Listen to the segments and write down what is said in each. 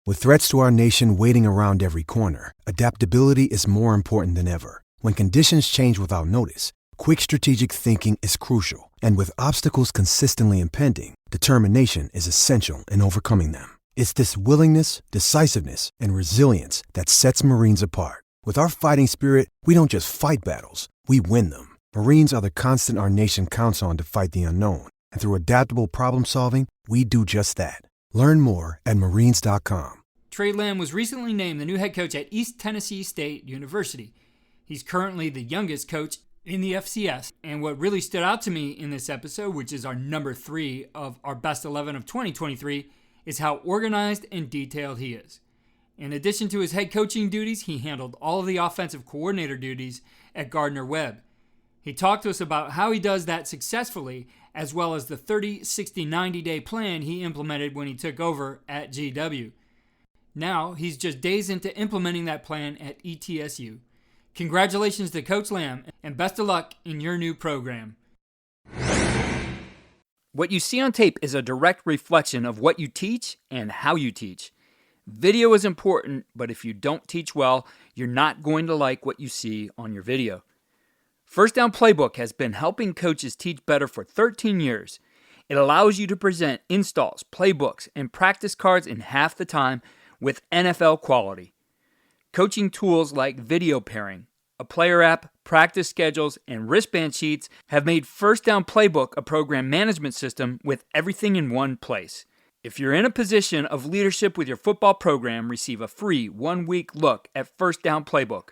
With threats to our nation waiting around every corner, adaptability is more important than ever. When conditions change without notice, quick strategic thinking is crucial. And with obstacles consistently impending, determination is essential in overcoming them. It's this willingness, decisiveness, and resilience that sets Marines apart. With our fighting spirit, we don't just fight battles, we win them. Marines are the constant our nation counts on to fight the unknown. And through adaptable problem solving, we do just that. Learn more at marines.com. Tre Lamb was recently named the new head coach at East Tennessee State University. He's currently the youngest coach in the FCS. And what really stood out to me in this episode, which is our number 3 of our best 11 of 2023, is how organized and detailed he is. In addition to his head coaching duties, he handled all of the offensive coordinator duties at Gardner-Webb. He talked to us about how he does that successfully, as well as the 30, 60, 90-day plan he implemented when he took over at GW. Now, he's just days into implementing that plan at ETSU. Congratulations to Coach Lamb, and best of luck in your new program. What you see on tape is a direct reflection of what you teach and how you teach. Video is important, but if you don't teach well, you're not going to like what you see on your video. First Down Playbook has been helping coaches teach better for 13 years. It allows you to present installs, playbooks, and practice cards in half the time with NFL quality. Coaching tools like video pairing, a player app, practice schedules, and wristband sheets have made First Down Playbook a program management system with everything in one place. If you're in a position of leadership with your football program, receive a free 1-week look at First Down Playbook.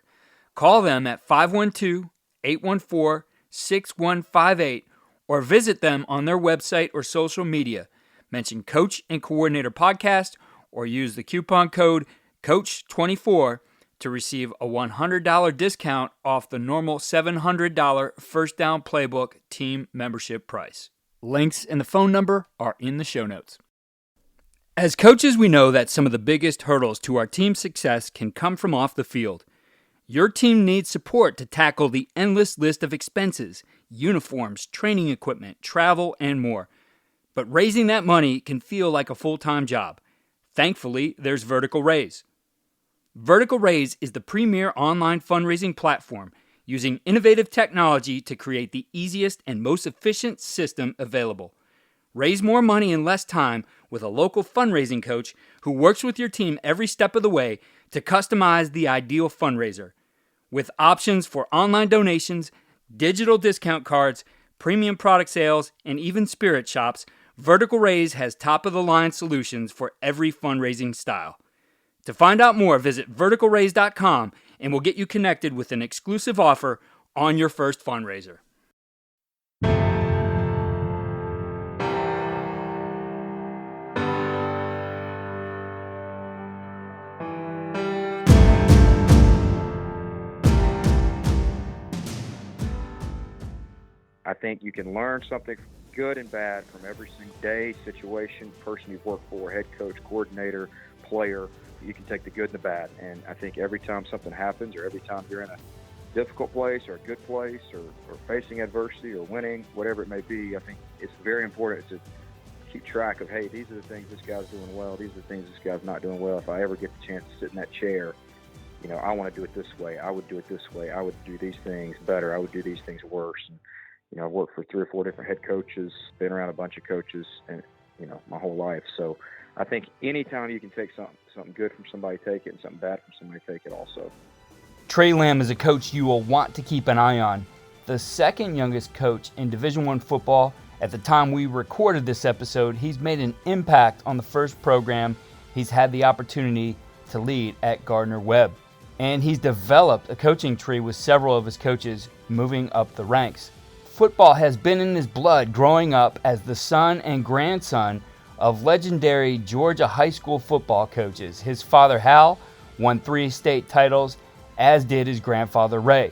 Call them at 512-814-6158 or visit them on their website or social media. Mention Coach and Coordinator Podcast or use the coupon code COACH24 to receive a $100 discount off the normal $700 First Down Playbook team membership price. Links and the phone number are in the show notes. As coaches, we know that some of the biggest hurdles to our team's success can come from off the field. Your team needs support to tackle the endless list of expenses, uniforms, training equipment, travel, and more. But raising that money can feel like a full-time job. Thankfully, there's Vertical Raise. Vertical Raise is the premier online fundraising platform using innovative technology to create the easiest and most efficient system available. Raise more money in less time with a local fundraising coach who works with your team every step of the way to customize the ideal fundraiser. With options for online donations, digital discount cards, premium product sales, and even spirit shops, Vertical Raise has top-of-the-line solutions for every fundraising style. To find out more, visit verticalraise.com and we'll get you connected with an exclusive offer on your first fundraiser. I think you can learn something good and bad from every single day, situation, person you've worked for, head coach, coordinator, player. You can take the good and the bad. And I think every time something happens or every time you're in a difficult place or a good place or facing adversity or winning, whatever it may be, I think it's very important to keep track of, hey, these are the things this guy's doing well, these are the things this guy's not doing well. If I ever get the chance to sit in that chair, you know, I want to do it this way. I would do it this way. I would do these things better. I would do these things worse. And, you know, I've worked for 3 or 4 different head coaches, been around a bunch of coaches, and you know, my whole life. So I think anytime you can take something good from somebody, take it, and something bad from somebody, take it also. Tre Lamb is a coach you will want to keep an eye on. The second youngest coach in Division I football. At the time we recorded this episode, he's made an impact on the first program he's had the opportunity to lead at Gardner-Webb. And he's developed a coaching tree with several of his coaches moving up the ranks. Football has been in his blood growing up as the son and grandson of legendary Georgia high school football coaches. His father, Hal, won 3 state titles, as did his grandfather, Ray.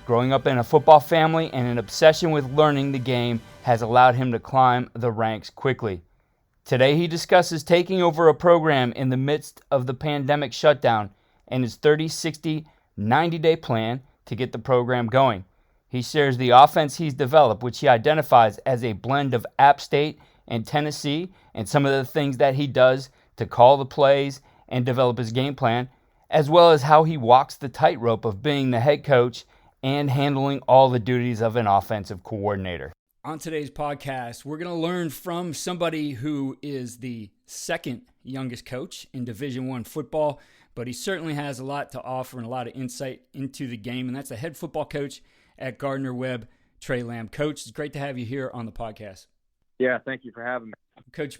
Growing up in a football family and an obsession with learning the game has allowed him to climb the ranks quickly. Today he discusses taking over a program in the midst of the pandemic shutdown and his 30, 60, 90-day plan to get the program going. He shares the offense he's developed, which he identifies as a blend of App State and Tennessee, and some of the things that he does to call the plays and develop his game plan, as well as how he walks the tightrope of being the head coach and handling all the duties of an offensive coordinator. On today's podcast, we're going to learn from somebody who is the second youngest coach in Division I football, but he certainly has a lot to offer and a lot of insight into the game, and that's the head football coach at Gardner-Webb, Tre Lamb. Coach, it's great to have you here on the podcast. Yeah, thank you for having me. Coach,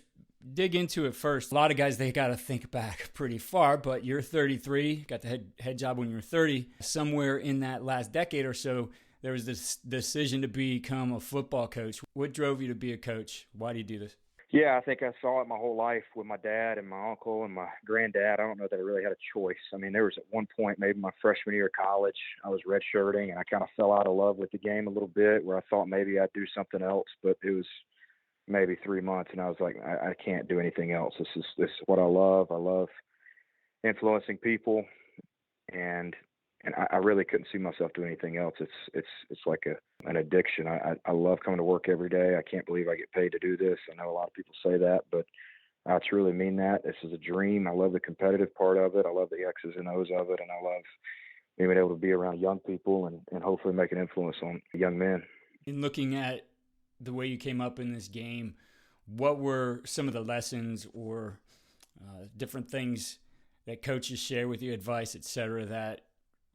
dig into it first. A lot of guys, they got to think back pretty far, but you're 33, got the head job when you were 30. Somewhere in that last decade or so, there was this decision to become a football coach. What drove you to be a coach? Why do you do this? Yeah, I think I saw it my whole life with my dad and my uncle and my granddad. I don't know that I really had a choice. I mean, there was at one point, maybe my freshman year of college, I was redshirting, and I kind of fell out of love with the game a little bit, where I thought maybe I'd do something else, but it was maybe 3 months, and I was like, I can't do anything else. This is what I love. I love influencing people, and I really couldn't see myself doing anything else. It's like an addiction. I love coming to work every day. I can't believe I get paid to do this. I know a lot of people say that, but I truly mean that. This is a dream. I love the competitive part of it. I love the X's and O's of it, and I love being able to be around young people and hopefully make an influence on young men. In looking at the way you came up in this game, what were some of the lessons or different things that coaches share with you, advice, et cetera, that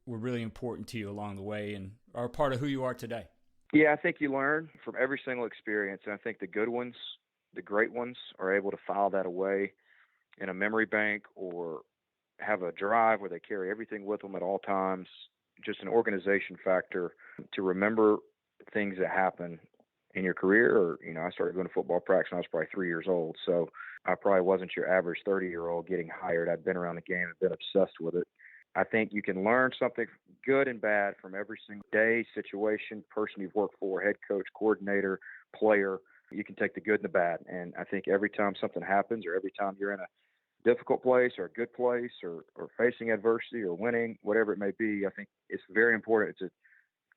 were really important to you along the way and are part of who you are today? Yeah, I think you learn from every single experience. And I think the good ones, the great ones, are able to file that away in a memory bank or have a drive where they carry everything with them at all times. Just an organization factor to remember things that happen in your career. Or, I started going to football practice when I was probably 3 years old. So I probably wasn't your average 30-year-old getting hired. I'd been around the game and been obsessed with it. I think you can learn something good and bad from every single day, situation, person you've worked for, head coach, coordinator, player. You can take the good and the bad. And I think every time something happens or every time you're in a difficult place or a good place or facing adversity or winning, whatever it may be, I think it's very important to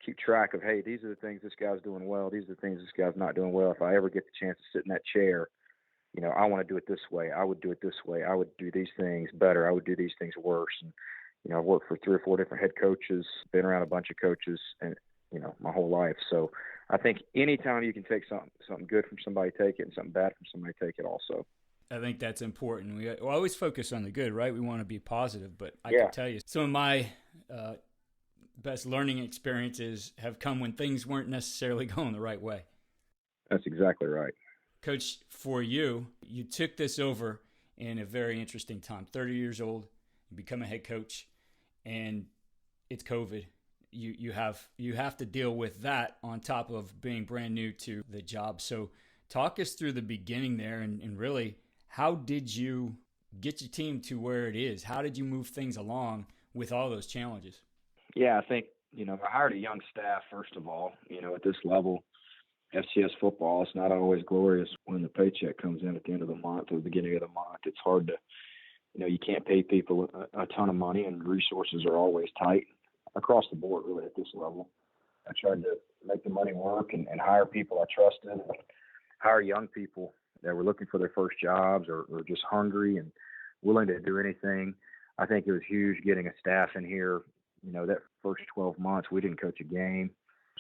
keep track of, hey, these are the things this guy's doing well. These are the things this guy's not doing well. If I ever get the chance to sit in that chair, I want to do it this way. I would do it this way. I would do these things better. I would do these things worse. And I've worked for 3 or 4 different head coaches, been around a bunch of coaches, and my whole life. So I think anytime you can take something good from somebody, take it, and something bad from somebody, take it also. I think that's important. We always focus on the good, right? We want to be positive, but I can tell you some of my best learning experiences have come when things weren't necessarily going the right way. That's exactly right. Coach, for you took this over in a very interesting time. 30 years old, you become a head coach, and it's COVID. You have to deal with that on top of being brand new to the job. So talk us through the beginning there and really, how did you get your team to where it is? How did you move things along with all those challenges? Yeah, I think, I hired a young staff, first of all. At this level, FCS football, it's not always glorious when the paycheck comes in at the end of the month or the beginning of the month. It's hard to, you can't pay people a ton of money, and resources are always tight across the board, really, at this level. I tried to make the money work and hire people I trusted, and hire young people that were looking for their first jobs or just hungry and willing to do anything. I think it was huge getting a staff in here. That first 12 months, we didn't coach a game.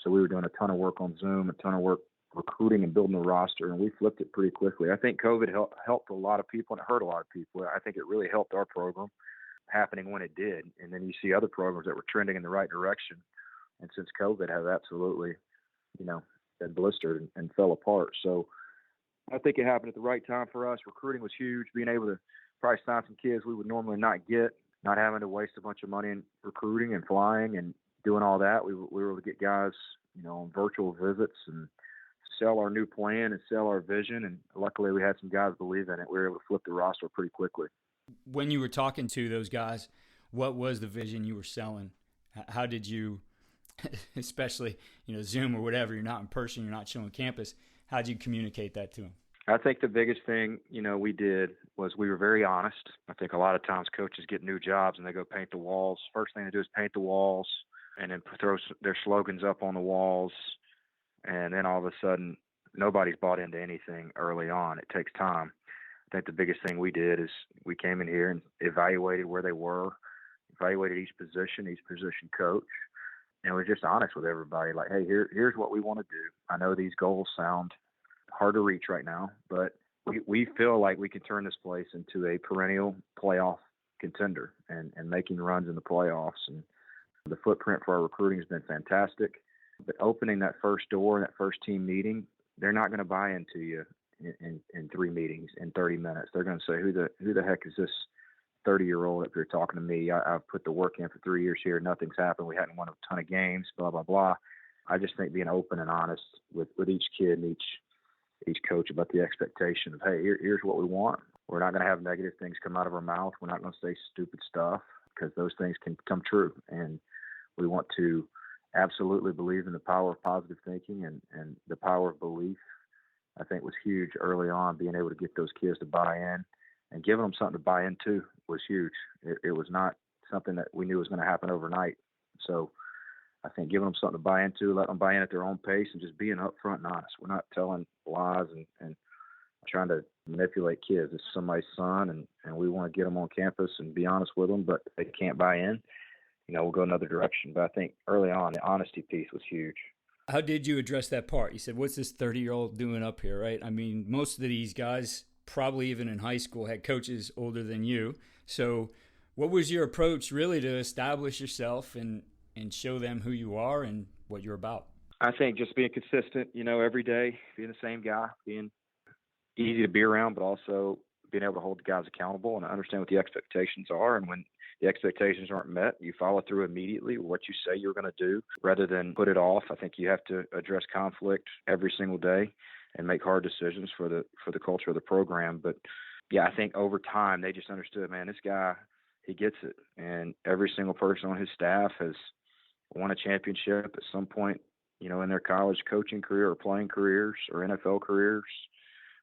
So we were doing a ton of work on Zoom, a ton of work recruiting and building the roster, and we flipped it pretty quickly. I think COVID helped a lot of people, and it hurt a lot of people. I think it really helped our program happening when it did. And then you see other programs that were trending in the right direction, and since COVID have absolutely, been blistered and fell apart. So I think it happened at the right time for us. Recruiting was huge, being able to probably sign some kids we would normally not get, not having to waste a bunch of money in recruiting and flying and doing all that. We were able to get guys, on virtual visits and sell our new plan and sell our vision. And luckily we had some guys believe in it. We were able to flip the roster pretty quickly. When you were talking to those guys, what was the vision you were selling? How did you, especially, Zoom or whatever, you're not in person, you're not showing campus, how did you communicate that to them? I think the biggest thing, we did was we were very honest. I think a lot of times coaches get new jobs and they go paint the walls. First thing they do is paint the walls and then throw their slogans up on the walls. And then all of a sudden, nobody's bought into anything early on. It takes time. I think the biggest thing we did is we came in here and evaluated where they were, evaluated each position coach, and we're just honest with everybody. Like, hey, here's what we want to do. I know these goals sound hard to reach right now, but we feel like we can turn this place into a perennial playoff contender and making runs in the playoffs. And the footprint for our recruiting has been fantastic. But opening that first door, that first team meeting, they're not going to buy into you in 3 meetings in 30 minutes. They're going to say, who the heck is this 30-year-old up here talking to me? I've put the work in for 3 years here. Nothing's happened. We hadn't won a ton of games, blah, blah, blah. I just think being open and honest with each kid and each coach about the expectation of, hey, here's what we want. We're not going to have negative things come out of our mouth. We're not going to say stupid stuff because those things can come true. And we want to absolutely believe in the power of positive thinking and the power of belief. I think was huge early on, being able to get those kids to buy in and giving them something to buy into was huge. It was not something that we knew was going to happen overnight. So I think giving them something to buy into, letting them buy in at their own pace and just being upfront and honest. We're not telling lies and trying to manipulate kids. It's somebody's son and we want to get them on campus and be honest with them, but if they can't buy in, we'll go another direction. But I think early on, the honesty piece was huge. How did you address that part? You said, what's this 30-year-old doing up here, right? I mean, most of these guys, probably even in high school, had coaches older than you. So what was your approach really to establish yourself and show them who you are and what you're about? I think just being consistent, every day, being the same guy, being easy to be around, but also being able to hold the guys accountable and understand what the expectations are. And when the expectations aren't met, you follow through immediately with what you say you're going to do rather than put it off. I think you have to address conflict every single day and make hard decisions for the culture of the program. But yeah, I think over time they just understood, man, this guy, he gets it. And every single person on his staff has won a championship at some point, in their college coaching career or playing careers or NFL careers.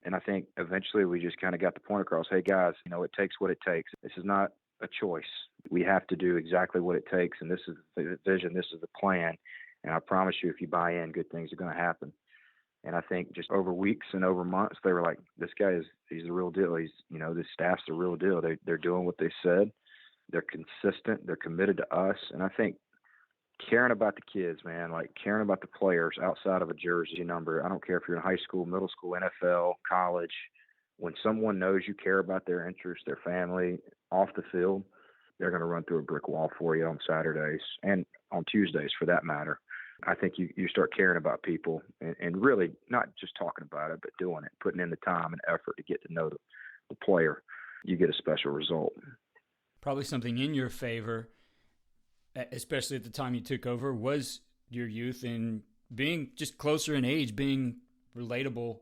And I think eventually we just kind of got the point across, hey guys, it takes what it takes. This is not a choice. We have to do exactly what it takes. And this is the vision. This is the plan. And I promise you, if you buy in, good things are going to happen. And I think just over weeks and over months, they were like, this guy he's the real deal. He's, this staff's the real deal. They're doing what they said. They're consistent. They're committed to us. And I think caring about the kids, man, like caring about the players outside of a jersey number. I don't care if you're in high school, middle school, NFL, college. When someone knows you care about their interests, their family, off the field, they're going to run through a brick wall for you on Saturdays and on Tuesdays for that matter. I think you start caring about people and really not just talking about it, but doing it, putting in the time and effort to get to know the player. You get a special result. Probably something in your favor, especially at the time you took over, was your youth and being just closer in age, being relatable.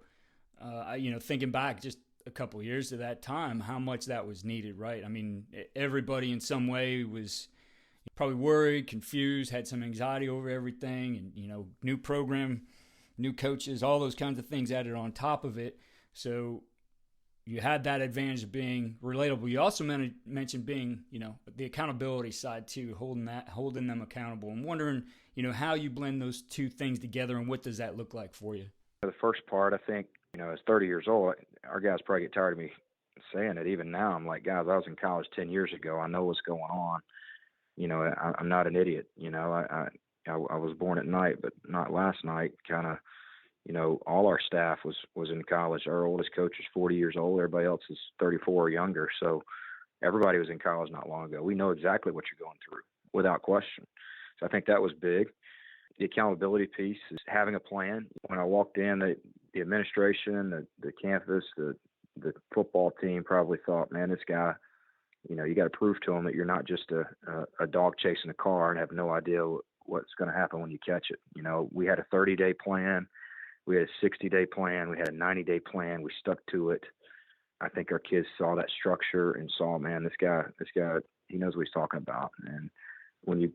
Thinking back just a couple of years to that time, how much that was needed, right? I mean, everybody in some way was probably worried, confused, had some anxiety over everything, and, new program, new coaches, all those kinds of things added on top of it. So you had that advantage of being relatable. You also mentioned being, the accountability side too, holding them accountable. I'm wondering, how you blend those two things together and what does that look like for you? The first part, I think, as 30 years old, our guys probably get tired of me saying it. Even now, I'm like, guys, I was in college 10 years ago. I know what's going on. I'm not an idiot. I was born at night, but not last night. Kind of, all our staff was in college. Our oldest coach is 40 years old. Everybody else is 34 or younger. So everybody was in college not long ago. We know exactly what you're going through without question. So I think that was big. The accountability piece is having a plan. When I walked in, the administration, the campus, the football team probably thought, man, this guy, you got to prove to him that you're not just a dog chasing a car and have no idea what's going to happen when you catch it. We had a 30-day plan. We had a 60-day plan. We had a 90-day plan. We stuck to it. I think our kids saw that structure and saw, man, this guy, he knows what he's talking about. And when you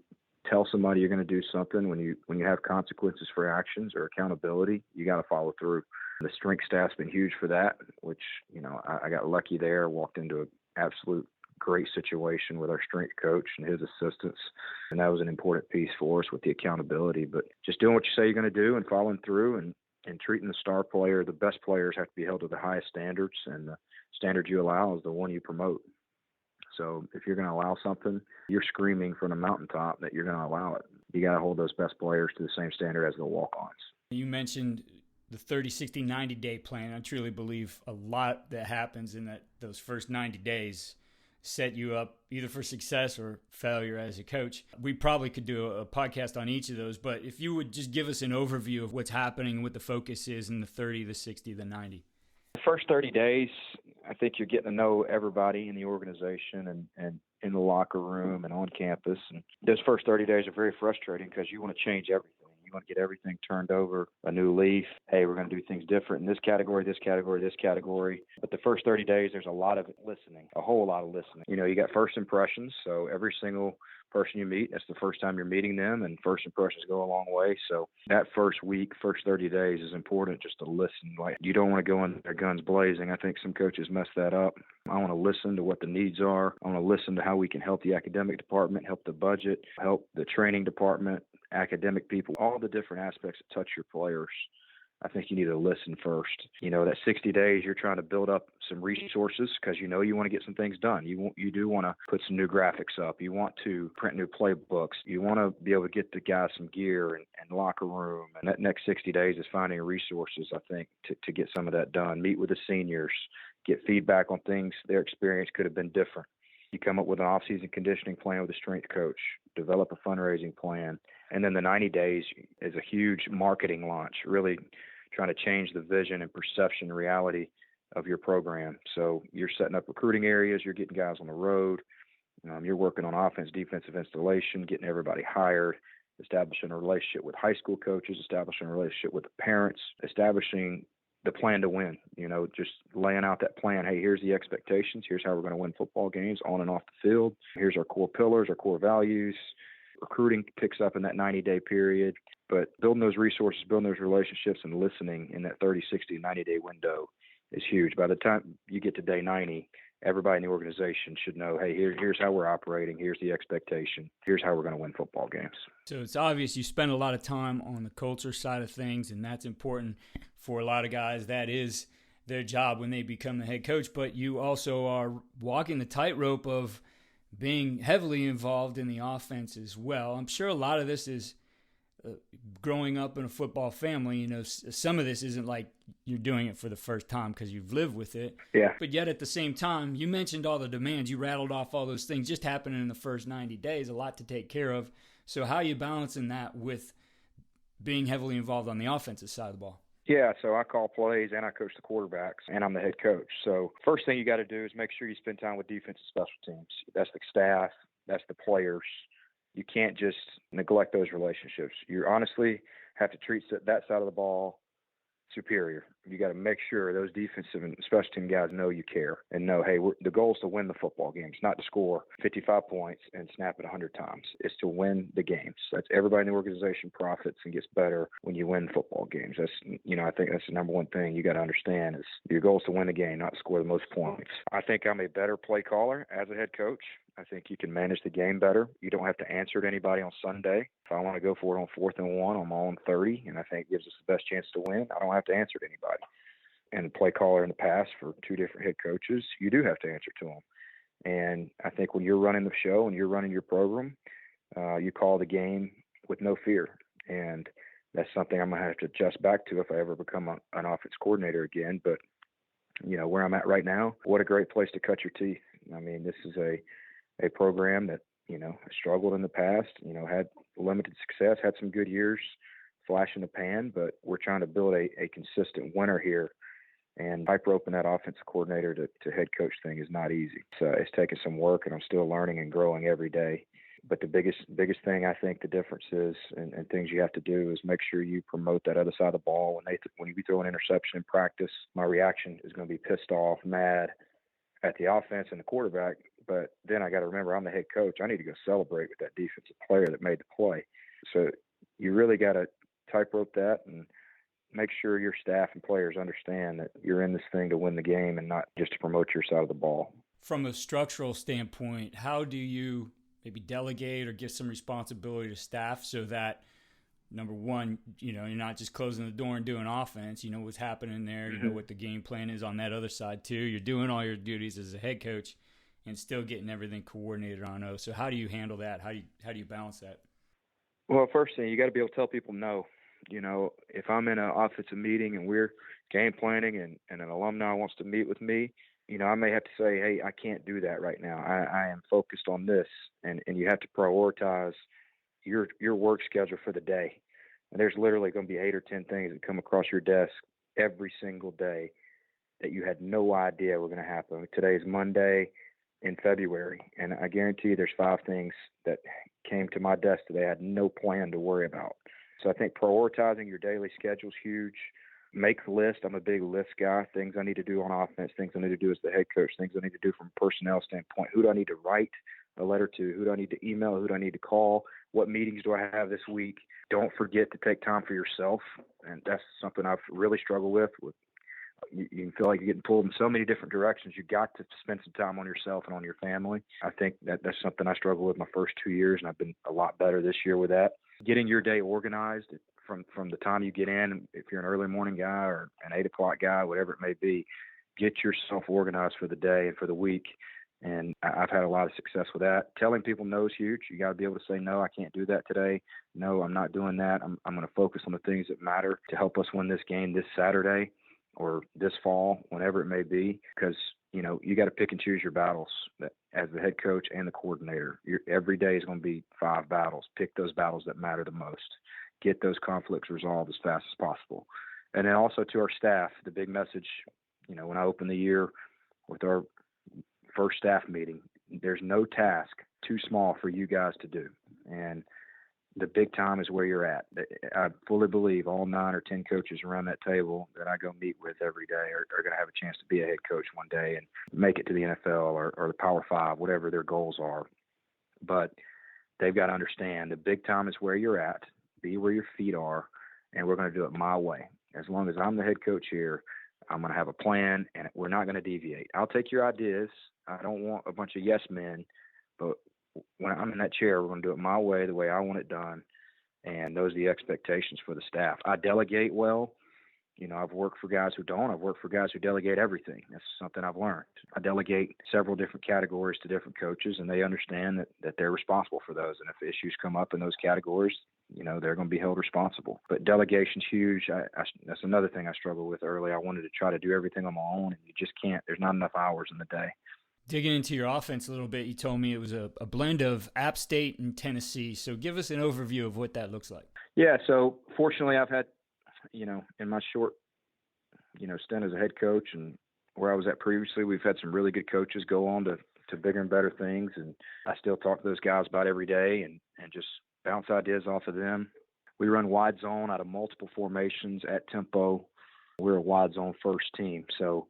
tell somebody you're going to do something, when you have consequences for actions or accountability, you got to follow through. The strength staff's been huge for that, which, I got lucky there, walked into an absolute great situation with our strength coach and his assistants. And that was an important piece for us with the accountability, but just doing what you say you're going to do and following through. And and treating the star player, the best players have to be held to the highest standards, and the standard you allow is the one you promote. So if you're going to allow something, you're screaming from the mountaintop that you're going to allow it. You got to hold those best players to the same standard as the walk-ons. You mentioned the 30, 60, 90-day plan. I truly believe a lot that happens in those first 90 days set you up either for success or failure as a coach. We probably could do a podcast on each of those, but if you would just give us an overview of what's happening, what the focus is in the 30, the 60, the 90. The first 30 days, I think you're getting to know everybody in the organization and in the locker room and on campus. And those first 30 days are very frustrating because you want to change everything. You want to get everything turned over, a new leaf. Hey, we're going to do things different in this category, this category, this category. But the first 30 days, there's a lot of listening, a whole lot of listening. You know, you got first impressions. So every single person you meet, that's the first time you're meeting them, and first impressions go a long way. So that first week, first 30 days is important just to listen. Like, you don't want to go in there guns blazing. I think some coaches mess that up. I want to listen to what the needs are. I want to listen to how we can help the academic department, help the budget, help the training department, academic people, all the different aspects that touch your players. I think you need to listen first. You know, that 60 days, you're trying to build up some resources because you know you want to get some things done. You do want to put some new graphics up. You want to print new playbooks. You want to be able to get the guys some gear and locker room. And that next 60 days is finding resources, I think, to get some of that done. Meet with the seniors, get feedback on things their experience could have been different. You come up with an off-season conditioning plan with a strength coach, develop a fundraising plan, and then the 90 days is a huge marketing launch, really trying to change the vision and perception and reality of your program. So you're setting up recruiting areas, you're getting guys on the road, you're working on offense, defensive installation, getting everybody hired, establishing a relationship with high school coaches, establishing a relationship with the parents, establishing the plan to win, just laying out that plan. Hey, here's the expectations. Here's how we're going to win football games on and off the field. Here's our core pillars, our core values. Recruiting picks up in that 90-day period, but building those resources, building those relationships, and listening in that 30, 60, 90-day window is huge. By the time you get to day 90, everybody in the organization should know, hey, here's how we're operating. Here's the expectation. Here's how we're going to win football games. So it's obvious you spend a lot of time on the culture side of things, and that's important for a lot of guys. That is their job when they become the head coach, but you also are walking the tightrope of being heavily involved in the offense as well. I'm sure a lot of this is growing up in a football family. Some of this isn't like you're doing it for the first time because you've lived with it. Yeah. But yet at the same time, you mentioned all the demands. You rattled off all those things just happening in the first 90 days, a lot to take care of. So how are you balancing that with being heavily involved on the offensive side of the ball? Yeah, so I call plays and I coach the quarterbacks, and I'm the head coach. So first thing you got to do is make sure you spend time with defense and special teams. That's the staff. That's the players. You can't just neglect those relationships. You honestly have to treat that side of the ball superior. You got to make sure those defensive and special team guys know you care and know, hey, the goal is to win the football games, not to score 55 points and snap it 100 times. It's to win the games. That's everybody in the organization profits and gets better when you win football games. That's, I think that's the number one thing you got to understand is your goal is to win the game, not to score the most points. I think I'm a better play caller as a head coach. I think you can manage the game better. You don't have to answer to anybody on Sunday. If I want to go for it on 4th and 1, I'm on 30, and I think it gives us the best chance to win. I don't have to answer to anybody. And the play caller in the past for 2 different head coaches, you do have to answer to them. And I think when you're running the show and you're running your program, you call the game with no fear. And that's something I'm going to have to adjust back to if I ever become an offense coordinator again. But, where I'm at right now, what a great place to cut your teeth. I mean, this is a program that, struggled in the past, had limited success, had some good years, flash in the pan, but we're trying to build a consistent winner here. And roping that offensive coordinator to head coach thing is not easy. So it's taken some work, and I'm still learning and growing every day. But the biggest thing I think the difference is, and things you have to do is make sure you promote that other side of the ball. When you throw an interception in practice, my reaction is going to be pissed off, mad at the offense and the quarterback. But then I got to remember I'm the head coach. I need to go celebrate with that defensive player that made the play. So you really got to tightrope that and make sure your staff and players understand that you're in this thing to win the game and not just to promote your side of the ball. From a structural standpoint, how do you maybe delegate or give some responsibility to staff so that number one, you're not just closing the door and doing offense. You know what's happening there. You know what the game plan is on that other side too. You're doing all your duties as a head coach and still getting everything coordinated on O. So how do you handle that? How do you balance that? Well, first thing, you got to be able to tell people no. If I'm in an offensive meeting and we're game planning and an alumni wants to meet with me, I may have to say, hey, I can't do that right now. I am focused on this. And you have to prioritize your work schedule for the day. And there's literally going to be 8 or 10 things that come across your desk every single day that you had no idea were going to happen. Today's Monday in February, and I guarantee you there's 5 things that came to my desk today I had no plan to worry about. So I think prioritizing your daily schedule is huge. Make a list. I'm a big list guy. Things I need to do on offense, things I need to do as the head coach, things I need to do from a personnel standpoint. Who do I need to write a letter to? Who do I need to email? Who do I need to call? What meetings do I have this week? Don't forget to take time for yourself. And that's something I've really struggled with. You can feel like you're getting pulled in so many different directions. You got to spend some time on yourself and on your family. I think that's something I struggled with my first 2 years, and I've been a lot better this year with that. Getting your day organized from the time you get in, if you're an early morning guy or an 8 o'clock guy, whatever it may be, get yourself organized for the day and for the week. And I've had a lot of success with that. Telling people no is huge. You got to be able to say, no, I can't do that today. No, I'm not doing that. I'm going to focus on the things that matter to help us win this game this Saturday or this fall, whenever it may be, because, you got to pick and choose your battles as the head coach and the coordinator. Every day is going to be 5 battles. Pick those battles that matter the most. Get those conflicts resolved as fast as possible. And then also to our staff, the big message, when I open the year with our first staff meeting, there's no task too small for you guys to do. And the big time is where you're at. I fully believe all 9 or 10 coaches around that table that I go meet with every day are going to have a chance to be a head coach one day and make it to the NFL or the Power 5, whatever their goals are. But they've got to understand the big time is where you're at, be where your feet are, and we're going to do it my way. As long as I'm the head coach here, I'm going to have a plan, and we're not going to deviate. I'll take your ideas. I don't want a bunch of yes men, but when I'm in that chair, we're going to do it my way, the way I want it done. And those are the expectations for the staff. I delegate well. I've worked for guys who don't. I've worked for guys who delegate everything. That's something I've learned. I delegate several different categories to different coaches, and they understand that they're responsible for those. And if issues come up in those categories, they're going to be held responsible. But delegation's huge. That's another thing I struggled with early. I wanted to try to do everything on my own, and you just can't. There's not enough hours in the day. Digging into your offense a little bit, you told me it was a blend of App State and Tennessee. So give us an overview of what that looks like. Yeah, so fortunately I've had, in my short, stint as a head coach and where I was at previously, we've had some really good coaches go on to bigger and better things. And I still talk to those guys about every day and just bounce ideas off of them. We run wide zone out of multiple formations at tempo. We're a wide zone first team. So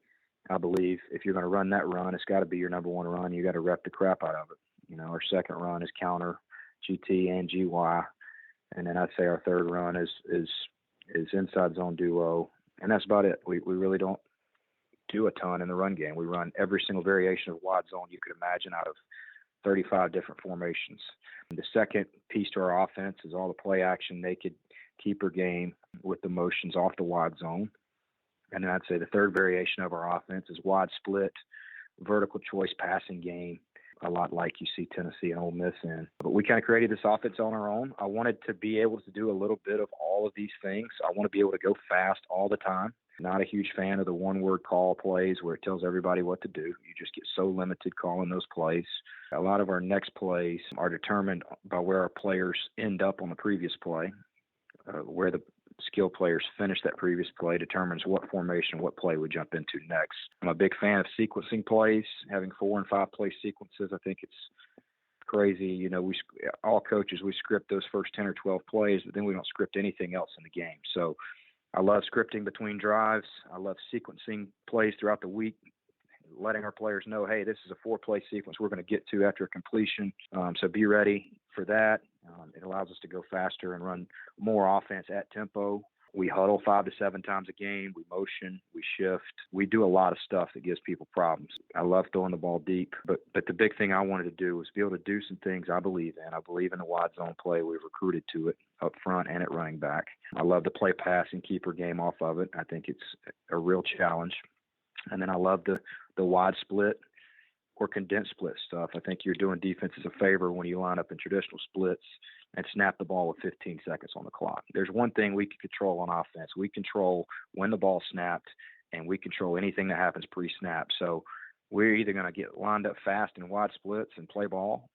I believe if you're going to run that run, it's got to be your number one run. You got to rep the crap out of it. Our second run is counter, GT and GY. And then I'd say our third run is inside zone duo. And that's about it. We really don't do a ton in the run game. We run every single variation of wide zone you could imagine out of 35 different formations. And the second piece to our offense is all the play action, naked keeper game with the motions off the wide zone. And then I'd say the third variation of our offense is wide split, vertical choice passing game, a lot like you see Tennessee and Ole Miss in. But we kind of created this offense on our own. I wanted to be able to do a little bit of all of these things. I want to be able to go fast all the time. Not a huge fan of the one-word call plays where it tells everybody what to do. You just get so limited calling those plays. A lot of our next plays are determined by where our players end up on the previous play. Where the skill players finish that previous play determines what formation, what play we jump into next. I'm a big fan of sequencing plays, having 4 and 5 play sequences. I think it's crazy. All coaches, we script those first 10 or 12 plays, but then we don't script anything else in the game. So I love scripting between drives. I love sequencing plays throughout the week, letting our players know, hey, this is a 4-play sequence we're going to get to after a completion. So be ready for that. It allows us to go faster and run more offense at tempo We huddle 5 to 7 times a game. We motion, we shift. We do a lot of stuff that gives people problems. I love throwing the ball deep, but the big thing I wanted to do was be able to do some things I believe in. I believe in the wide zone play. We've recruited to it up front and at running back. I love to play pass and keeper game off of it. I think it's a real challenge. And then I love the wide split or condensed split stuff. I think you're doing defenses a favor when you line up in traditional splits and snap the ball with 15 seconds on the clock. There's one thing we can control on offense. We control when the ball's snapped, and we control anything that happens pre-snap. So we're either going to get lined up fast in wide splits and play ball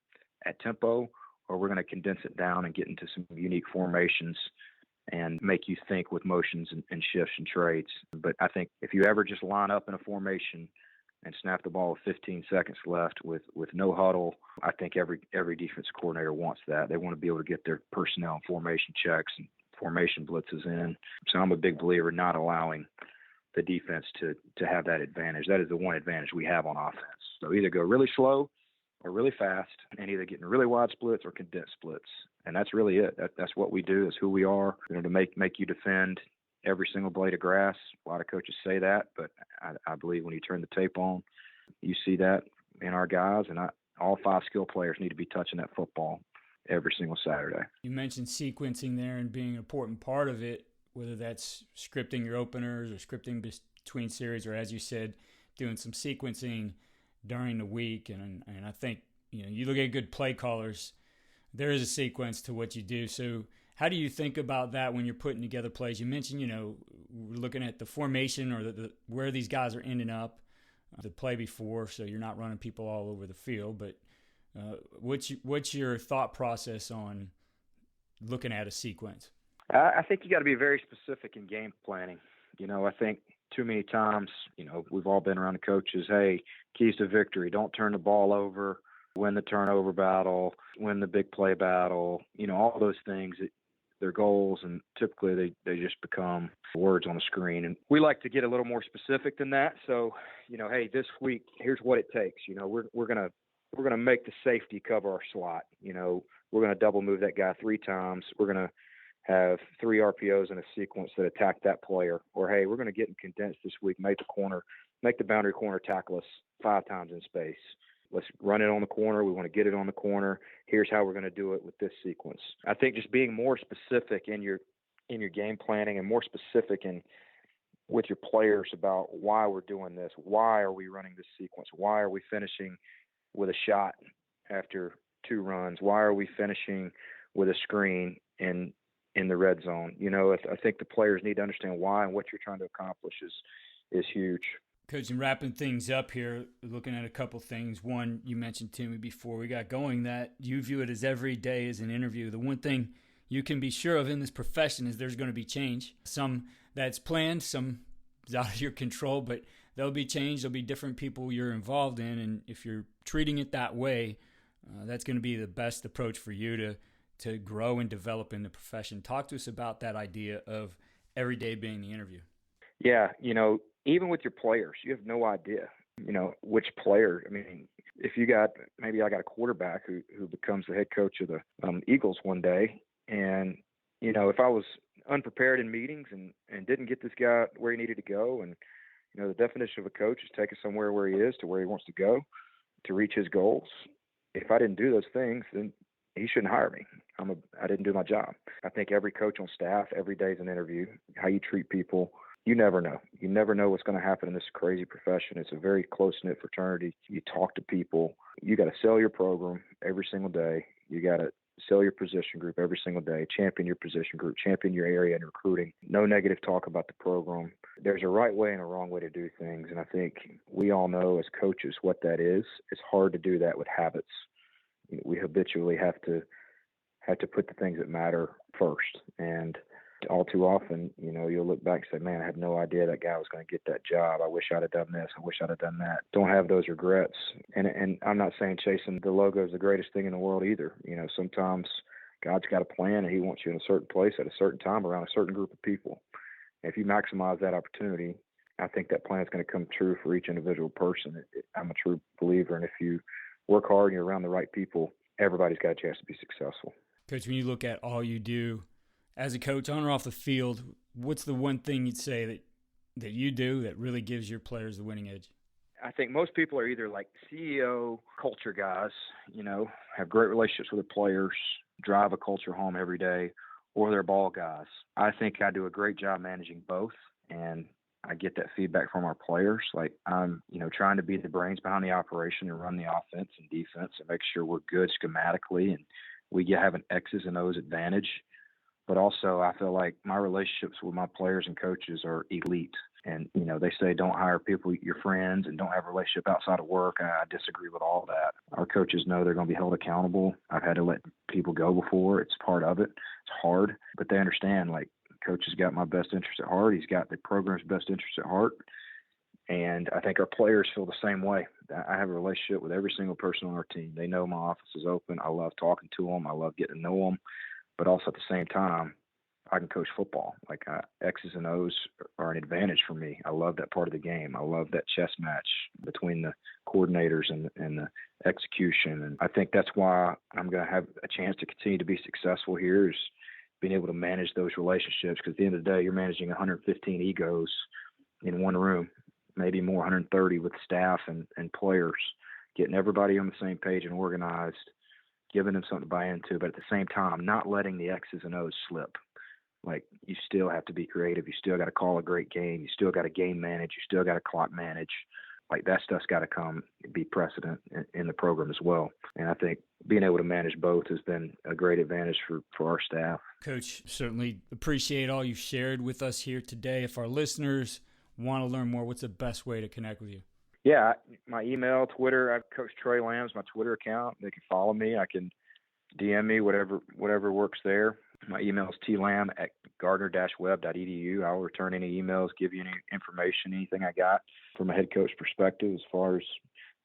at tempo, or we're going to condense it down and get into some unique formations and make you think with motions and shifts and trades. But I think if you ever just line up in a formation and snap the ball with 15 seconds left with no huddle, I think every defensive coordinator wants that. They want to be able to get their personnel and formation checks and formation blitzes in. So I'm a big believer in not allowing the defense to have that advantage. That is the one advantage we have on offense. So either go really slow or really fast, and either getting really wide splits or condensed splits. And that's really it. That's what we do. That's who we are. To make you defend every single blade of grass. A lot of coaches say that, but I believe when you turn the tape on, you see that in our guys, and all 5 skill players need to be touching that football every single Saturday. You mentioned sequencing there and being an important part of it, whether that's scripting your openers or scripting between series, or as you said, doing some sequencing during the week. And I think, you look at good play callers, there is a sequence to what you do. So how do you think about that when you're putting together plays? You mentioned, we're looking at the formation or the where these guys are ending up, the play before, so you're not running people all over the field. But what's your thought process on looking at a sequence? I think you got to be very specific in game planning. I think too many times, we've all been around the coaches, hey, keys to victory, don't turn the ball over, win the turnover battle, win the big play battle, all those things. Their goals, and typically they just become words on the screen. And we like to get a little more specific than that. So, hey, this week, here's what it takes. We're gonna make the safety cover our slot. We're gonna double move that guy 3 times. We're gonna have 3 RPOs in a sequence that attack that player. Or hey, we're gonna get in condensed this week, make the boundary corner tackle us 5 times in space. Let's run it on the corner. We want to get it on the corner. Here's how we're going to do it with this sequence. I think just being more specific in your game planning and more specific with your players about why we're doing this. Why are we running this sequence? Why are we finishing with a shot after 2 runs? Why are we finishing with a screen in the red zone? I think the players need to understand why, and what you're trying to accomplish is huge. Coach, and wrapping things up here, looking at a couple things. One, you mentioned to me before we got going that you view it as every day as an interview. The one thing you can be sure of in this profession is there's going to be change. Some that's planned, some is out of your control, but there'll be change. There'll be different people you're involved in, and if you're treating it that way, that's going to be the best approach for you to grow and develop in the profession. Talk to us about that idea of every day being the interview. Yeah, even with your players, you have no idea, which player. I mean, if maybe I got a quarterback who becomes the head coach of the Eagles one day, and, if I was unprepared in meetings and didn't get this guy where he needed to go, and, the definition of a coach is taking somewhere where he is to where he wants to go to reach his goals. If I didn't do those things, then he shouldn't hire me. I didn't do my job. I think every coach on staff, every day is an interview. How you treat people, you never know. You never know what's going to happen in this crazy profession. It's a very close-knit fraternity. You talk to people. You got to sell your program every single day. You got to sell your position group every single day, champion your position group, champion your area in recruiting. No negative talk about the program. There's a right way and a wrong way to do things, and I think we all know as coaches what that is. It's hard to do that with habits. We habitually have to put the things that matter first, and all too often, you'll look back and say, man, I had no idea that guy was going to get that job. I wish I'd have done this. I wish I'd have done that. Don't have those regrets. And I'm not saying chasing the logo is the greatest thing in the world either. Sometimes God's got a plan and he wants you in a certain place at a certain time around a certain group of people. And if you maximize that opportunity, I think that plan is going to come true for each individual person. I'm a true believer. And if you work hard and you're around the right people, everybody's got a chance to be successful. Coach, when you look at all you do As a coach, on or off the field, what's the one thing you'd say that you do that really gives your players the winning edge? I think most people are either like CEO culture guys, have great relationships with the players, drive a culture home every day, or they're ball guys. I think I do a great job managing both, and I get that feedback from our players. Like I'm, trying to be the brains behind the operation and run the offense and defense and make sure we're good schematically and we have an X's and O's advantage. But also I feel like my relationships with my players and coaches are elite. And, they say don't hire people, your friends, and don't have a relationship outside of work. I disagree with all that. Our coaches know they're going to be held accountable. I've had to let people go before. It's part of it. It's hard, but they understand, like, coach has got my best interest at heart. He's got the program's best interest at heart. And I think our players feel the same way. I have a relationship with every single person on our team. They know my office is open. I love talking to them. I love getting to know them. But also at the same time, I can coach football. Like X's and O's are an advantage for me. I love that part of the game. I love that chess match between the coordinators and the execution. And I think that's why I'm going to have a chance to continue to be successful here, is being able to manage those relationships. Because at the end of the day, you're managing 115 egos in one room, maybe more, 130 with staff and players, getting everybody on the same page and organized, giving them something to buy into, but at the same time, not letting the X's and O's slip. Like, you still have to be creative. You still got to call a great game. You still got to game manage. You still got to clock manage. Like, that stuff's got to be precedent in the program as well. And I think being able to manage both has been a great advantage for our staff. Coach, certainly appreciate all you've shared with us here today. If our listeners want to learn more, what's the best way to connect with you? Yeah, my email, Twitter, I've Coach Tre Lamb's my Twitter account. They can follow me. I can DM me, whatever works there. My email is tlamb@gardner-webb.edu. I'll return any emails, give you any information, anything I got from a head coach perspective as far as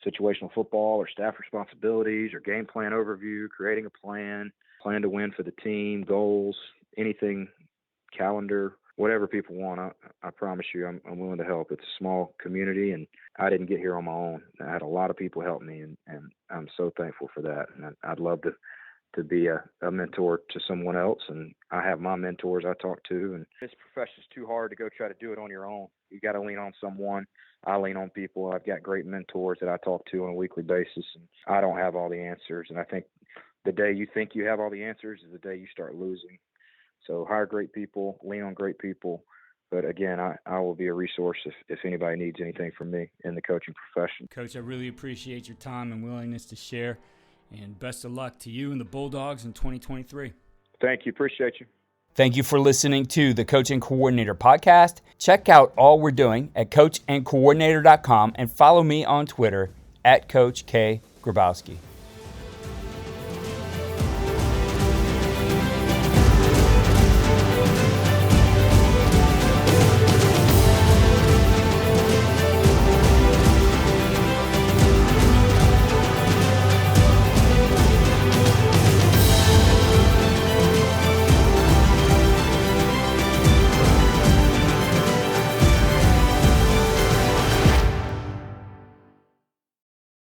situational football or staff responsibilities or game plan overview, creating a plan to win for the team, goals, anything, calendar, whatever people want. I promise you I'm willing to help. It's a small community, and I didn't get here on my own. I had a lot of people help me, and I'm so thankful for that. And I'd love to be a mentor to someone else. And I have my mentors I talk to, and this profession's too hard to go try to do it on your own. You got to lean on someone. I lean on people. I've got great mentors that I talk to on a weekly basis, and I don't have all the answers. And I think the day you think you have all the answers is the day you start losing. So hire great people, lean on great people. But again, I will be a resource if anybody needs anything from me in the coaching profession. Coach, I really appreciate your time and willingness to share. And best of luck to you and the Bulldogs in 2023. Thank you. Appreciate you. Thank you for listening to the Coach and Coordinator podcast. Check out all we're doing at coachandcoordinator.com and follow me on Twitter @Coach K. Grabowski.